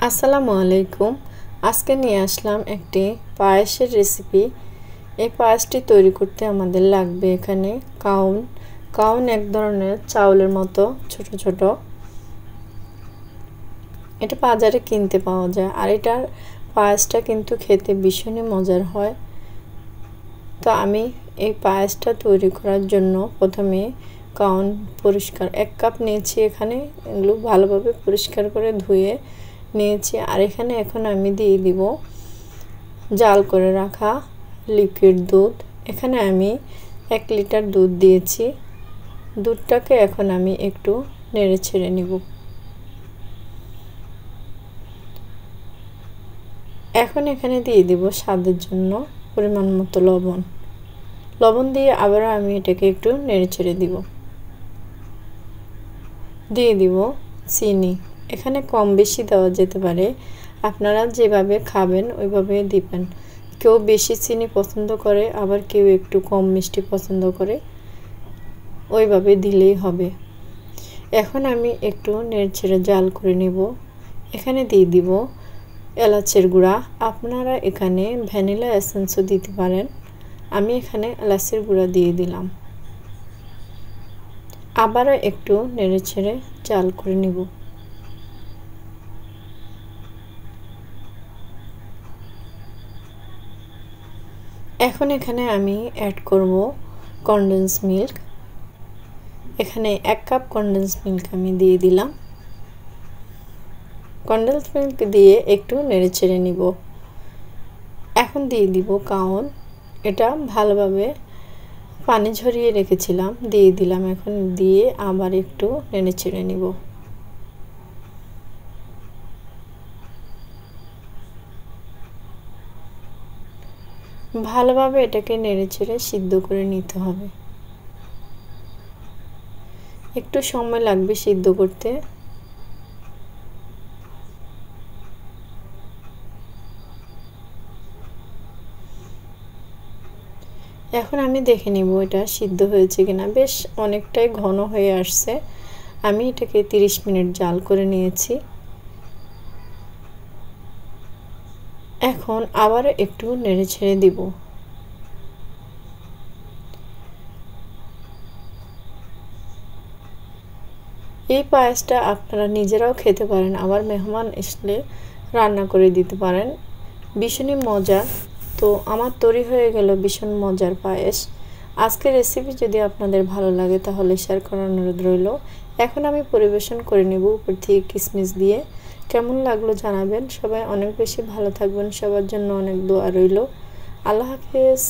আসসালামু আলাইকুম। আজকে নিয়ে আসলাম একটি পায়েসের রেসিপি। এই পায়েসটি তৈরি করতে আমাদের লাগবে এখানে কাউন। কাউন এক ধরনের চাউলের মতো ছোট ছোট, এটা বাজারে কিনতে পাওয়া যায়। আর এটার পায়েসটা কিন্তু খেতে ভীষণই মজার হয়। তো আমি এই পায়েসটা তৈরি করার জন্য প্রথমে কাউন পরিষ্কার 1 কাপ নিয়েছি। এখানে এগুলো ভালোভাবে পরিষ্কার করে ধুয়ে নিয়েছি। আর এখানে এখন আমি দিয়ে দিব জাল করে রাখা লিকুইড দুধ। এখানে আমি 1 লিটার দুধ দিয়েছি। দুধটাকে এখন আমি একটু নেড়ে ছেড়ে নিব। এখন এখানে দিয়ে দিব স্বাদের জন্য পরিমাণ মতো লবণ দিয়ে আবারও আমি এটাকে একটু নেড়ে ছেড়ে দিব। দিয়ে দিব চিনি। এখানে কম বেশি দেওয়া যেতে পারে, আপনারা যেভাবে খাবেন ওইভাবে দিবেন। কেউ বেশি চিনি পছন্দ করে, আবার কেউ একটু কম মিষ্টি পছন্দ করে, ওইভাবে দিলেই হবে। এখন আমি একটু নেড়েচেড়ে জাল করে নেব। এখানে দিয়ে দিব এলাচের গুঁড়া। আপনারা এখানে ভ্যানিলা এসেন্সও দিতে পারেন। আমি এখানে এলাচের গুঁড়া দিয়ে দিলাম। আবারও একটু নেড়েচেড়ে জাল করে নিব। এখন এখানে আমি অ্যাড করব কনডেন্স মিল্ক। এখানে 1 কাপ কনডেন্স মিল্ক আমি দিয়ে দিলাম। কনডেন্স মিল্ক দিয়ে একটু নেড়েচেড়ে নিব। এখন দিয়ে দিব কাউন। এটা ভালোভাবে পানি ঝরিয়ে রেখেছিলাম, দিয়ে দিলাম। এখন দিয়ে আবার একটু নেড়েচেড়ে নিব। ভালোভাবে এটাকে নেড়েচেড়ে সিদ্ধ করে নিতে হবে। একটু সময় লাগবে সিদ্ধ করতে। এখন আমি দেখে নিব এটা সিদ্ধ হয়েছে কিনা। বেশ অনেকটাই ঘন হয়ে আসছে। আমি এটাকে 30 মিনিট জাল করে নিয়েছি। এখন আবার একটু নেড়ে ছেড়ে দিব। এই পায়েসটা আপনারা নিজেরাও খেতে পারেন, আবার মেহমান আসলে রান্না করে দিতে পারেন। ভীষণই মজা। তো আমার তৈরি হয়ে গেল ভীষণ মজার পায়েস। আজকের রেসিপি যদি আপনাদের ভালো লাগে তাহলে শেয়ার করার অনুরোধ রইল। এখন আমি পরিবেশন করে নেব উপর থেকে কিশমিশ দিয়ে। কেমন লাগলো জানাবেন। সবাই অনেক বেশি ভালো থাকবেন। সবার জন্য অনেক দোয়া রইল। আল্লাহ হাফেজ।